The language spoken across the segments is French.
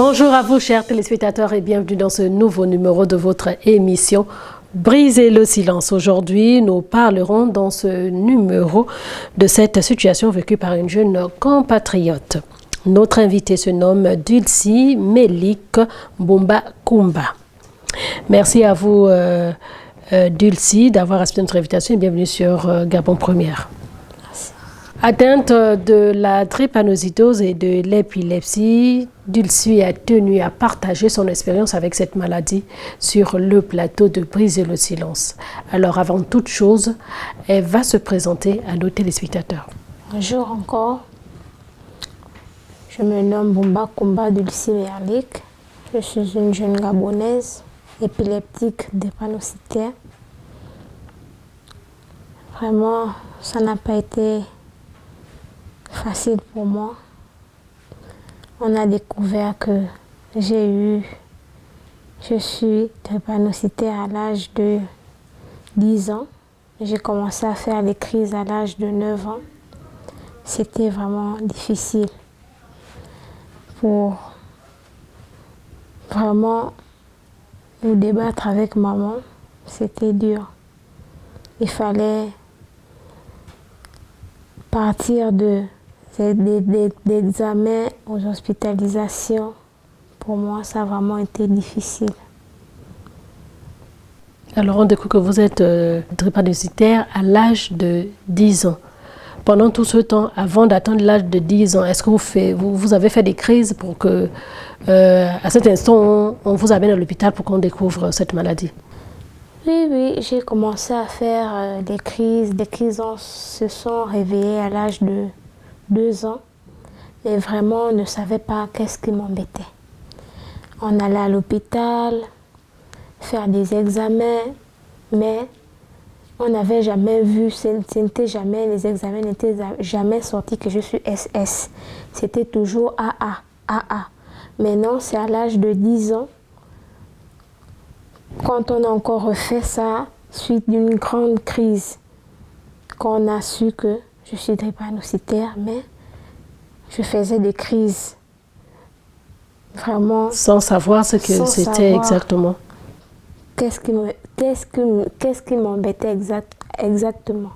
Bonjour à vous, chers téléspectateurs, et bienvenue dans ce nouveau numéro de votre émission Brisez le silence. Aujourd'hui, nous parlerons dans ce numéro de cette situation vécue par une jeune compatriote. Notre invitée se nomme Dulcie Melik Mbumba Kumba. Merci à vous, Dulcie, d'avoir accepté notre invitation et bienvenue sur Gabon Première. Atteinte de la drépanocytose et de l'épilepsie, Dulcie a tenu à partager son expérience avec cette maladie sur le plateau de Briser le silence. Alors avant toute chose, elle va se présenter à nos téléspectateurs. Bonjour encore, je me nomme Mbumba Kumba Dulcie Melik. Je suis une jeune Gabonaise épileptique drépanocytaire. Vraiment, ça n'a pas été facile pour moi. On a découvert que je suis drépanocytaire à l'âge de 10 ans. J'ai commencé à faire les crises à l'âge de 9 ans. C'était vraiment difficile pour vraiment nous débattre avec maman. C'était dur. Il fallait partir d'examens aux hospitalisations. Pour moi, ça a vraiment été difficile. Alors on découvre que vous êtes drépanocytaire à l'âge de 10 ans. Pendant tout ce temps, avant d'atteindre l'âge de 10 ans, est-ce que vous avez fait des crises pour que, à cet instant, on vous amène à l'hôpital pour qu'on découvre cette maladie? Oui, j'ai commencé à faire des crises. Des crises se sont réveillées à l'âge de 2 ans. Et vraiment, on ne savait pas qu'est-ce qui m'embêtait. On allait à l'hôpital, faire des examens, mais on n'avait jamais vu, les examens n'étaient jamais sortis que je suis SS. C'était toujours AA. Maintenant, c'est à l'âge de 10 ans, quand on a encore refait ça, suite d'une grande crise, qu'on a su que je suis drépanocytaire, mais je faisais des crises. Vraiment. Sans savoir ce que c'était exactement. Qu'est-ce qui m'embêtait exactement.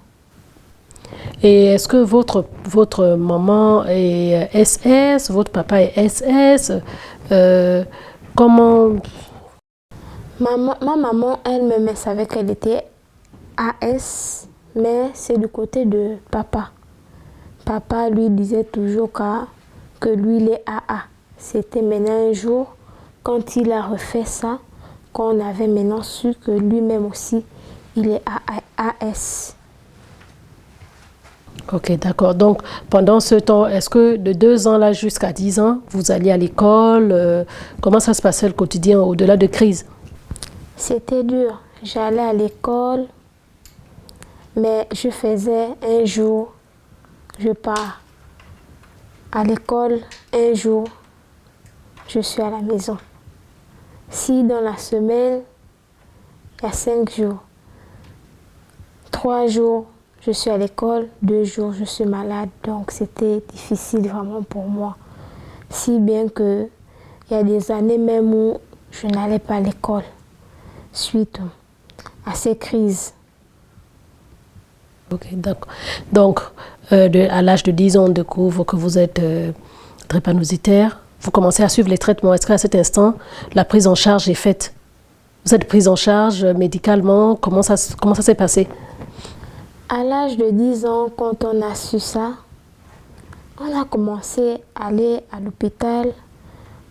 Et est-ce que votre maman est SS, votre papa est SS? Comment... Ma maman elle-même savait qu'elle était AS, mais c'est du côté de papa. Papa lui disait toujours que lui il est AA. C'était maintenant un jour, quand il a refait ça, qu'on avait maintenant su que lui-même aussi, il est AS. Ok, d'accord. Donc, pendant ce temps, est-ce que de 2 ans là jusqu'à 10 ans, vous alliez à l'école? Comment ça se passait le quotidien au-delà de crise? C'était dur. J'allais à l'école, mais je faisais un jour, je pars à l'école, un jour, je suis à la maison. Si dans la semaine, il y a 5 jours, 3 jours, je suis à l'école, 2 jours, je suis malade. Donc c'était difficile vraiment pour moi. Si bien que il y a des années même où je n'allais pas à l'école suite à ces crises. Ok, d'accord. Donc, à l'âge de 10 ans, on découvre que vous êtes drépanocytaire. Vous commencez à suivre les traitements. Est-ce qu'à cet instant, la prise en charge est faite? Vous êtes prise en charge médicalement? Comment ça s'est passé? À l'âge de 10 ans, quand on a su ça, on a commencé à aller à l'hôpital.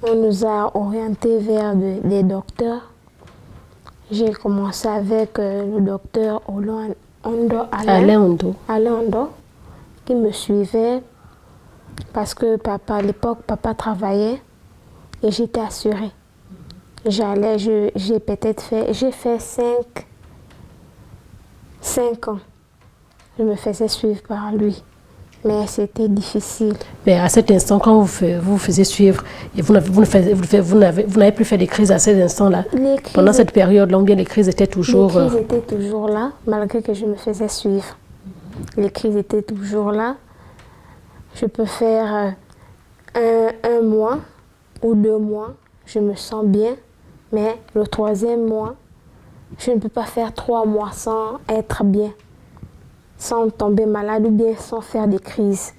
On nous a orientés vers des docteurs. J'ai commencé avec le docteur Alain Ondo, qui me suivait parce que à l'époque, papa travaillait et j'étais assurée. J'ai fait 5 ans. Je me faisais suivre par lui, mais c'était difficile. Mais à cet instant, quand vous faisiez suivre, et vous n'avez plus fait des crises à cet instant-là? Pendant cette période-là, bien les crises étaient toujours... Les crises étaient toujours là, malgré que je me faisais suivre. Les crises étaient toujours là. Je peux faire un mois ou 2 mois, je me sens bien. Mais le 3e mois, je ne peux pas faire 3 mois sans être bien, sans tomber malade ou bien sans faire des crises.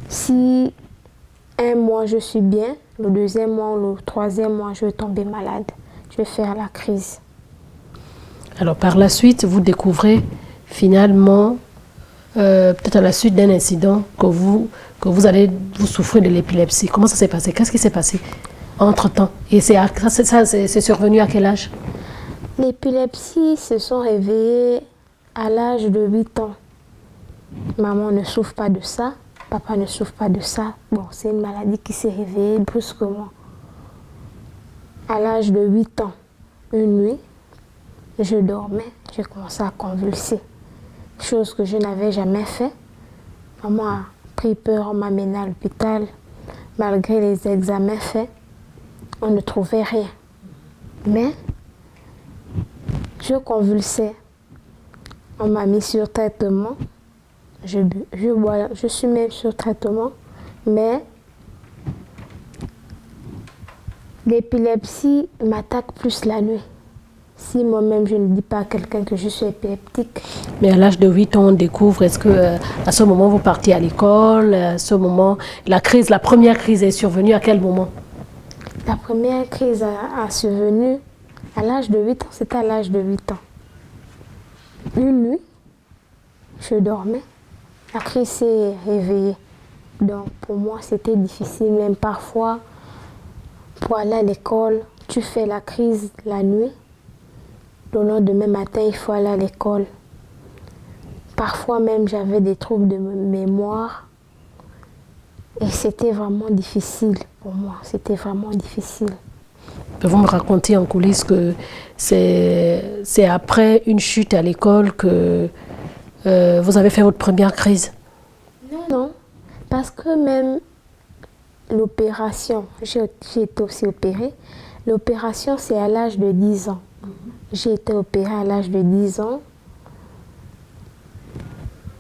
Si 1 mois je suis bien, le 2e mois ou le 3e mois, je vais tomber malade. Je vais faire la crise. Alors par la suite, vous découvrez finalement, peut-être à la suite d'un incident, que vous souffrez de l'épilepsie. Comment ça s'est passé? Qu'est-ce qui s'est passé entre-temps? Et c'est survenu à quel âge? L'épilepsie se sont réveillées à l'âge de 8 ans. Maman ne souffre pas de ça, papa ne souffre pas de ça. Bon, c'est une maladie qui s'est réveillée brusquement. À l'âge de 8 ans, une nuit, je dormais, j'ai commencé à convulser. Chose que je n'avais jamais fait. Maman a pris peur, on m'a mené à l'hôpital. Malgré les examens faits, on ne trouvait rien. Mais je convulsais. On m'a mis sur traitement. Je suis même sur traitement. Mais l'épilepsie m'attaque plus la nuit. Si moi-même je ne dis pas à quelqu'un que je suis épileptique. Mais à l'âge de 8 ans, on découvre, est-ce que à ce moment vous partiez à l'école? À ce moment, la première crise est survenue à quel moment? La première crise a survenu à l'âge de 8 ans, c'était à l'âge de 8 ans. Une nuit, je dormais, la crise s'est réveillée. Donc pour moi, c'était difficile, même parfois, pour aller à l'école, tu fais la crise la nuit. Le lendemain matin, il faut aller à l'école. Parfois même, j'avais des troubles de mémoire. Et c'était vraiment difficile pour moi. C'était vraiment difficile. Vous me racontez en coulisses que c'est après une chute à l'école que vous avez fait votre première crise. Non, parce que même l'opération, j'ai été aussi opérée. L'opération, c'est à l'âge de 10 ans. J'ai été opérée à l'âge de 10 ans.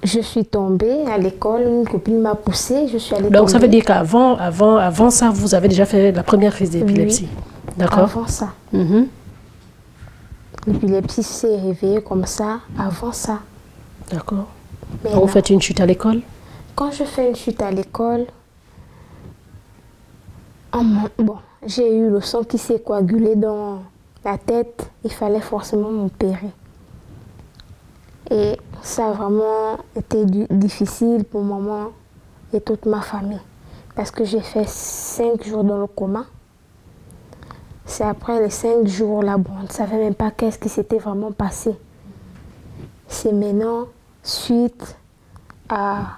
Je suis tombée à l'école, une copine m'a poussée, je suis allée tomber. Donc ça veut dire qu'avant ça, vous avez déjà fait la première crise d'épilepsie. Oui, d'accord? Avant ça. L'épilepsie s'est réveillée comme ça, avant ça. D'accord. Vous faites une chute à l'école? Quand je fais une chute à l'école, j'ai eu le sang qui s'est coagulé dans la tête, il fallait forcément m'opérer. Et ça a vraiment été difficile pour maman et toute ma famille. Parce que j'ai fait 5 jours dans le coma. C'est après les 5 jours là, on ne savait même pas qu'est-ce qui s'était vraiment passé. C'est maintenant, suite à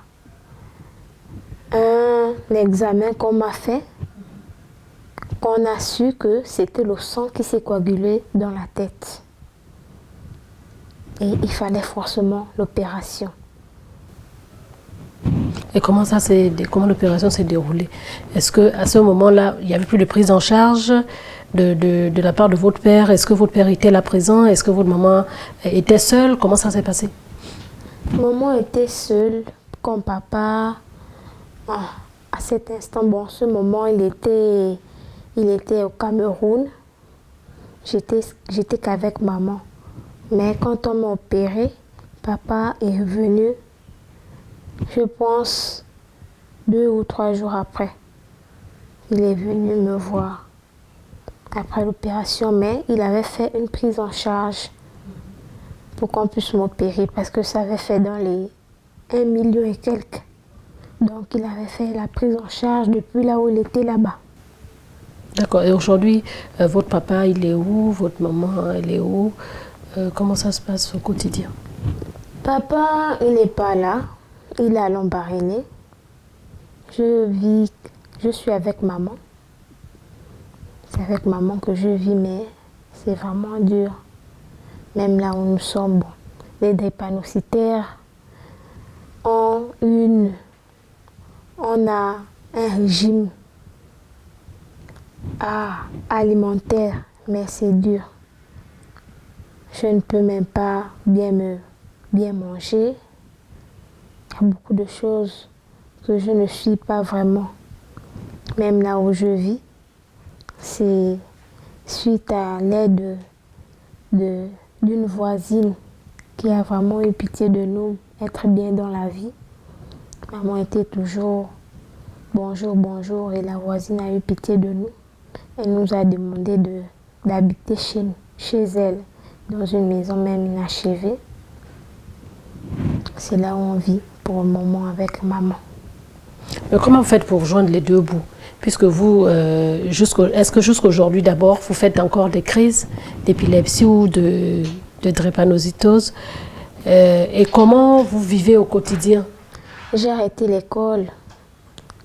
un examen qu'on m'a fait, qu'on a su que c'était le sang qui s'est coagulé dans la tête. Et il fallait forcément l'opération. Et comment l'opération s'est déroulée? Est-ce qu'à ce moment-là, il n'y avait plus de prise en charge de la part de votre père? Est-ce que votre père était là présent? Est-ce que votre maman était seule? Comment ça s'est passé? Maman était seule, comme papa. À cet instant, ce moment, il était au Cameroun. J'étais qu'avec maman. Mais quand on m'a opéré, papa est venu, je pense, 2 ou 3 jours après. Il est venu me voir après l'opération, mais il avait fait une prise en charge pour qu'on puisse m'opérer parce que ça avait fait dans les 1 million et quelques. Donc il avait fait la prise en charge depuis là où il était là-bas. D'accord. Et aujourd'hui, votre papa, il est où? Votre maman, elle est où? Comment ça se passe au quotidien? Papa, il n'est pas là. Il est à Lambaréné. Je suis avec maman. C'est avec maman que je vis, mais c'est vraiment dur. Même là où nous sommes, les drépanocytaires on a un régime alimentaire, mais c'est dur. Je ne peux même pas bien manger. Il y a beaucoup de choses que je ne suis pas vraiment. même là où je vis, c'est suite à l'aide d'une voisine qui a vraiment eu pitié de nous, être bien dans la vie. Maman était toujours bonjour, bonjour, et la voisine a eu pitié de nous. Elle nous a demandé d'habiter chez elle, dans une maison même inachevée. C'est là où on vit pour le moment avec maman. Mais comment vous faites pour joindre les deux bouts? Puisque vous, est-ce que jusqu'aujourd'hui d'abord, vous faites encore des crises d'épilepsie ou de drépanocytose? Et comment vous vivez au quotidien? J'ai arrêté l'école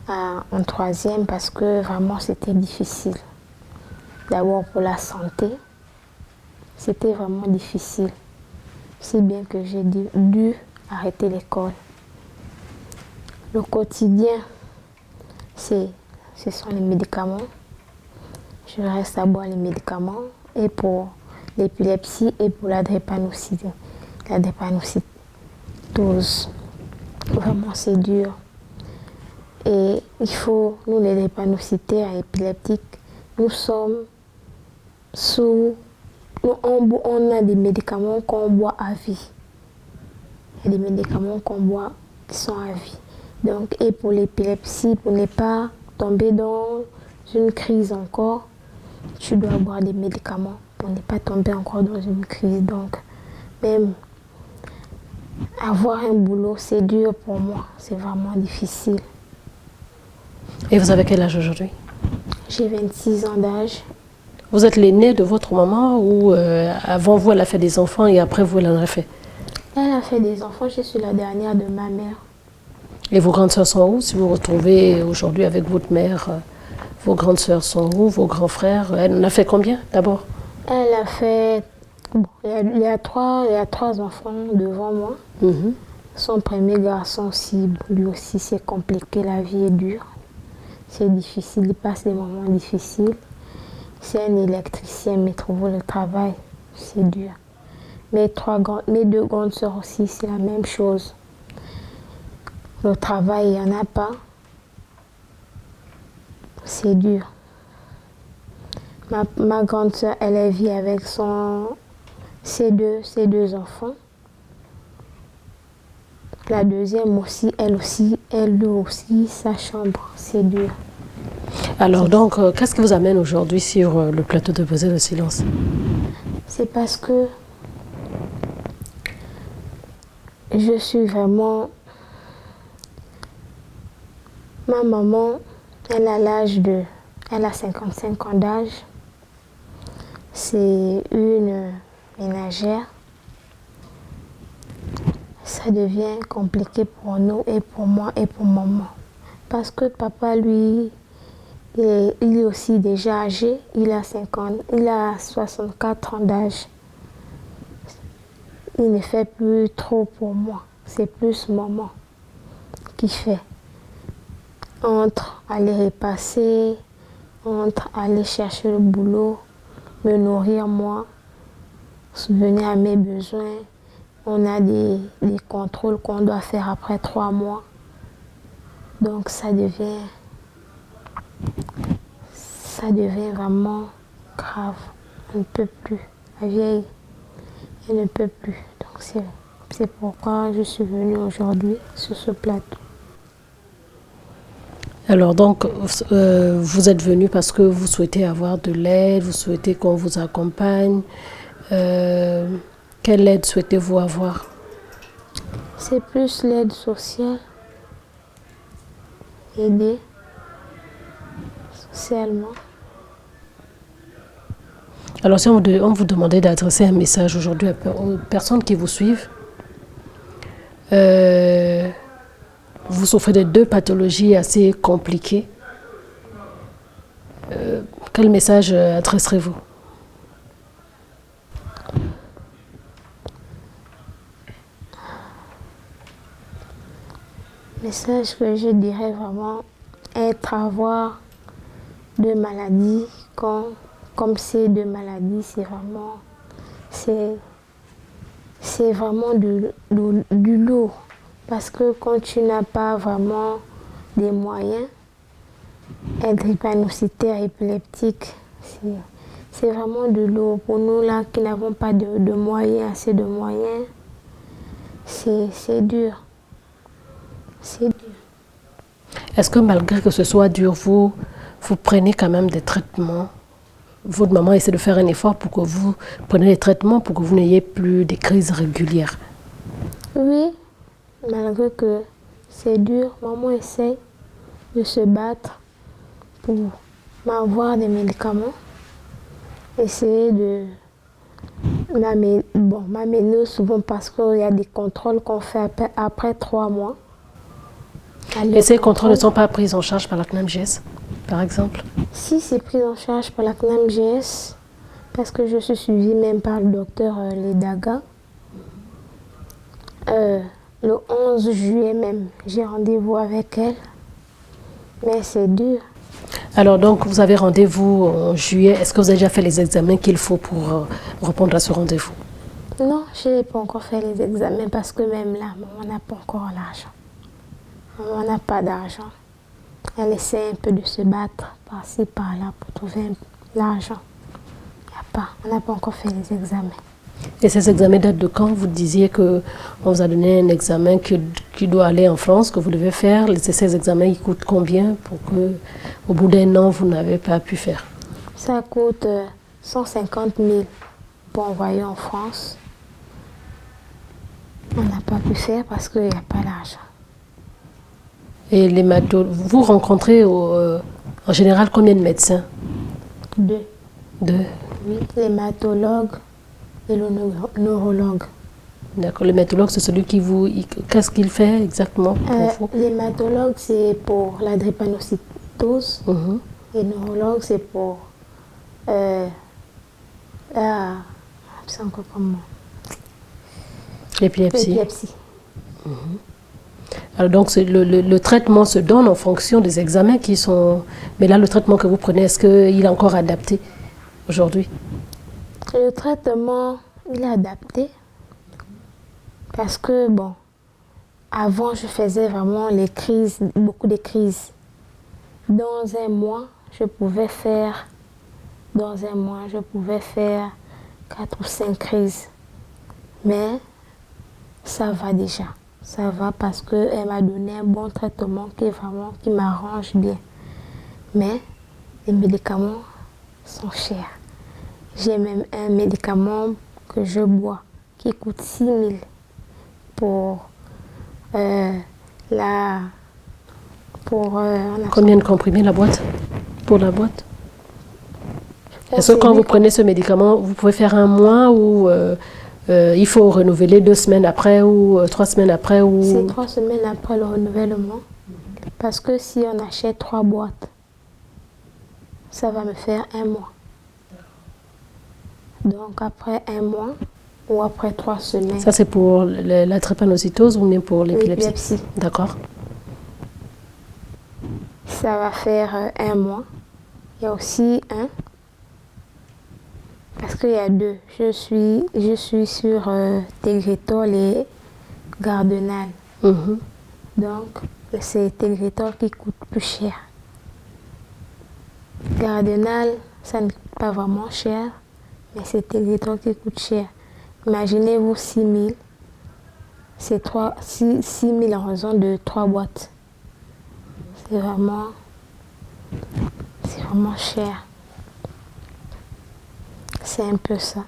en troisième parce que vraiment c'était difficile. D'abord pour la santé, c'était vraiment difficile. Si bien que j'ai dû arrêter l'école. Le quotidien, ce sont les médicaments. Je reste à boire les médicaments et pour l'épilepsie et pour la drépanocytose. Vraiment, c'est dur. Et il faut, nous les drépanocytaires épileptiques, nous sommes on a des médicaments qu'on boit à vie. Il y a des médicaments qu'on boit qui sont à vie. Donc, et pour l'épilepsie, pour ne pas tomber dans une crise encore, tu dois boire des médicaments pour ne pas tomber encore dans une crise. Donc, même avoir un boulot, c'est dur pour moi. C'est vraiment difficile. Et vous avez quel âge aujourd'hui? J'ai 26 ans d'âge. Vous êtes l'aîné de votre maman ou avant vous, elle a fait des enfants et après vous, elle en a fait? Elle a fait des enfants, je suis la dernière de ma mère. Et vos grandes sœurs sont où? Si vous vous retrouvez aujourd'hui avec votre mère, vos grandes sœurs sont où? Vos grands frères? Elle en a fait combien d'abord? Elle a fait... Bon, il y a trois enfants devant moi. Son premier garçon aussi, lui aussi c'est compliqué, la vie est dure. C'est difficile, il passe des moments difficiles. C'est un électricien, mais trouver le travail, c'est dur. Mes deux grandes sœurs aussi, c'est la même chose. Le travail, il n'y en a pas. C'est dur. Ma grande sœur, elle vit avec ses deux enfants. La deuxième aussi, elle aussi, sa chambre, c'est dur. Alors donc, qu'est-ce qui vous amène aujourd'hui sur le plateau de Briser le silence? C'est parce que je suis vraiment... Ma maman, elle a 55 ans d'âge. C'est une ménagère. Ça devient compliqué pour nous et pour moi et pour maman. Parce que papa, lui, il est aussi déjà âgé. Il a 64 ans d'âge. Il ne fait plus trop pour moi. C'est plus maman qui fait. Entre aller repasser, entre aller chercher le boulot, me nourrir moi, subvenir à mes besoins. On a des contrôles qu'on doit faire après 3 mois. Donc ça devient vraiment grave. On ne peut plus. La vieille, elle ne peut plus. Donc c'est pourquoi je suis venue aujourd'hui sur ce plateau. Alors donc, vous êtes venu parce que vous souhaitez avoir de l'aide, vous souhaitez qu'on vous accompagne. Quelle aide souhaitez-vous avoir? C'est plus l'aide sociale. Aider socialement. Alors si on vous demandait d'adresser un message aujourd'hui aux personnes qui vous suivent, vous souffrez de 2 pathologies assez compliquées. Quel message adresserez-vous? Le message que je dirais vraiment, avoir 2 maladies, comme ces 2 maladies, c'est vraiment du lourd. Parce que quand tu n'as pas vraiment des moyens, drépanocytaire épileptique. C'est vraiment de lourd. Pour nous là qui n'avons pas de moyens, assez de moyens, c'est dur. C'est dur. Est-ce que malgré que ce soit dur, vous prenez quand même des traitements? Votre maman essaie de faire un effort pour que vous preniez des traitements pour que vous n'ayez plus des crises régulières? Oui, malgré que c'est dur, maman essaie de se battre pour m'avoir des médicaments. Essayer de m'amener souvent parce qu'il y a des contrôles qu'on fait après 3 mois. Et ces contrôles ne sont pas pris en charge par la CNAMGS, par exemple? Si c'est pris en charge par la CNAMGS, parce que je suis suivie même par le docteur Ledaga. Le 11 juillet même, j'ai rendez-vous avec elle. Mais c'est dur. Alors donc, vous avez rendez-vous en juillet. Est-ce que vous avez déjà fait les examens qu'il faut pour répondre à ce rendez-vous? Non, je n'ai pas encore fait les examens parce que même là, maman n'a pas encore l'argent. Maman n'a pas d'argent. Elle essaie un peu de se battre par-ci, par-là pour trouver l'argent. On n'a pas encore fait les examens. Et ces examens datent de quand? Vous disiez qu'on vous a donné un examen qui doit aller en France, que vous devez faire. Ces examens, ils coûtent combien pour que, au bout d'un an, vous n'avez pas pu faire? Ça coûte 150 000 pour envoyer en France. On n'a pas pu faire parce qu'il n'y a pas d'argent. Et vous rencontrez en général combien de médecins? 2. 2. Oui, l'hématologue et le neurologue. D'accord. L'hématologue, c'est celui qui vous... Qu'est-ce qu'il fait exactement pour vous? L'hématologue, c'est pour la drépanocytose. Et le neurologue, c'est pour... c'est encore comment? L'épilepsie. L'épilepsie. Alors donc, le traitement se donne en fonction des examens qui sont... Mais là, le traitement que vous prenez, est-ce qu'il est encore adapté aujourd'hui? Le traitement, il est adapté. Parce que, bon, avant, je faisais vraiment les crises, beaucoup de crises. Dans un mois, je pouvais faire 4 ou 5 crises. Mais ça va déjà. Ça va parce qu'elle m'a donné un bon traitement qui m'arrange bien. Mais les médicaments sont chers. J'ai même un médicament que je bois qui coûte 6 000 pour Combien de comprimés la boîte? Pour la boîte? Est-ce que quand vous prenez ce médicament, vous pouvez faire un mois ou il faut renouveler 2 semaines après ou 3 semaines après ou... C'est 3 semaines après le renouvellement. Parce que si on achète 3 boîtes, ça va me faire 1 mois. Donc après 1 mois ou après 3 semaines. Ça c'est pour la drépanocytose ou même pour l'épilepsie? L'épilepsie. D'accord. Ça va faire 1 mois. Il y a aussi parce qu'il y a 2. Je suis sur Tegretol et Gardenal. Donc, c'est Tegretol qui coûte plus cher. Gardenal, ça ne coûte pas vraiment cher, mais c'est Tegretol qui coûte cher. Imaginez-vous 6 000. C'est 6 000 en raison de 3 boîtes. C'est vraiment cher. C'est un peu ça.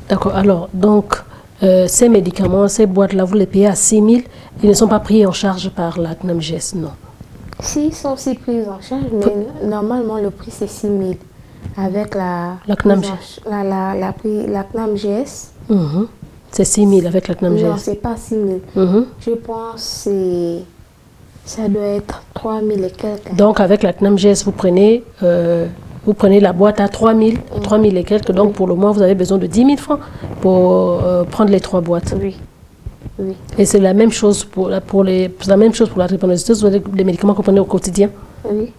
D'accord. Alors, donc, ces médicaments, ces boîtes-là, vous les payez à 6 000. Ils ne sont pas pris en charge par la CNAMGS, non? Si, ils sont aussi pris en charge, mais normalement, le prix, c'est 6 000. Avec la CNAMGS. La CNAMGS. C'est 6 000 avec la CNAMGS? Non, c'est pas 6 000. Je pense que ça doit être 3 000 et quelques. Donc, avec la CNAMGS, vous prenez la boîte à 3 000 et quelques. Donc, pour le mois, vous avez besoin de 10 000 francs pour prendre les 3 boîtes. Oui. Et c'est la même chose pour la drépanocytose, vous avez des médicaments que vous prenez au quotidien? Oui.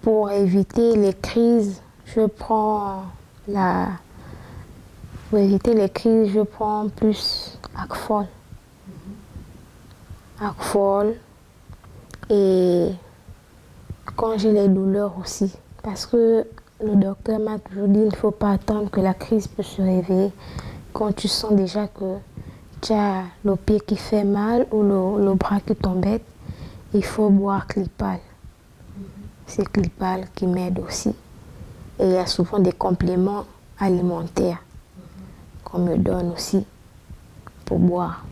Pour éviter les crises, je prends plus Akfol. Akfol et quand j'ai les douleurs aussi. Parce que le docteur m'a toujours dit qu'il ne faut pas attendre que la crise peut se réveiller. Quand tu sens déjà que tu as le pied qui fait mal ou le bras qui t'embête, il faut boire Clipal. C'est Clipal qui m'aide aussi. Et il y a souvent des compléments alimentaires qu'on me donne aussi pour boire.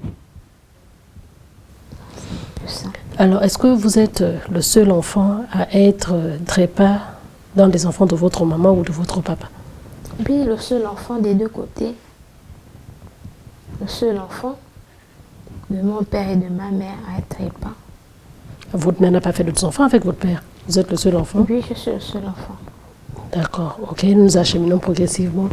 C'est ça. Alors, est-ce que vous êtes le seul enfant à être trépas dans les enfants de votre maman ou de votre papa? Oui, le seul enfant des deux côtés. Le seul enfant de mon père et de ma mère à être trépas. Votre mère n'a pas fait d'autres enfants avec votre père? Vous êtes le seul enfant? Oui, je suis le seul enfant. D'accord, ok. Nous nous acheminons progressivement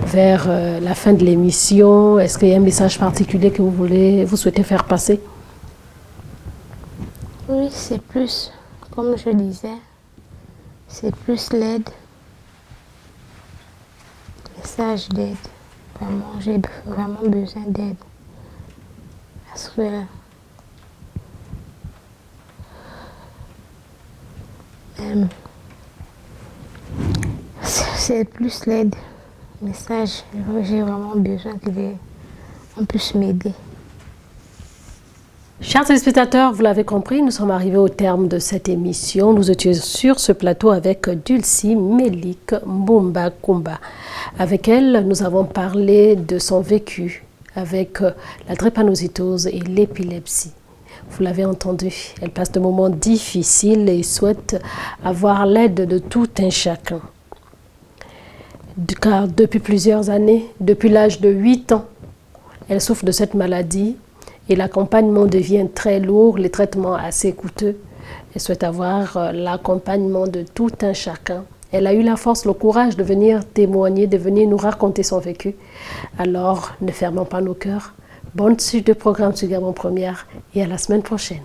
vers la fin de l'émission. Est-ce qu'il y a un message particulier que vous souhaitez faire passer? Oui, c'est plus, comme je disais, c'est plus l'aide. Message d'aide. Vraiment, j'ai vraiment besoin d'aide. Parce que c'est plus l'aide. Message, j'ai vraiment besoin qu'on puisse m'aider. Chers téléspectateurs, vous l'avez compris, nous sommes arrivés au terme de cette émission. Nous étions sur ce plateau avec Dulcie Melik Mbumba Kumba. Avec elle, nous avons parlé de son vécu avec la drépanocytose et l'épilepsie. Vous l'avez entendu, elle passe de moments difficiles et souhaite avoir l'aide de tout un chacun. Car depuis plusieurs années, depuis l'âge de 8 ans, elle souffre de cette maladie. Et l'accompagnement devient très lourd, les traitements assez coûteux. Elle souhaite avoir l'accompagnement de tout un chacun. Elle a eu la force, le courage de venir témoigner, de venir nous raconter son vécu. Alors, ne fermons pas nos cœurs. Bonne suite de programme sur Gabon Première et à la semaine prochaine.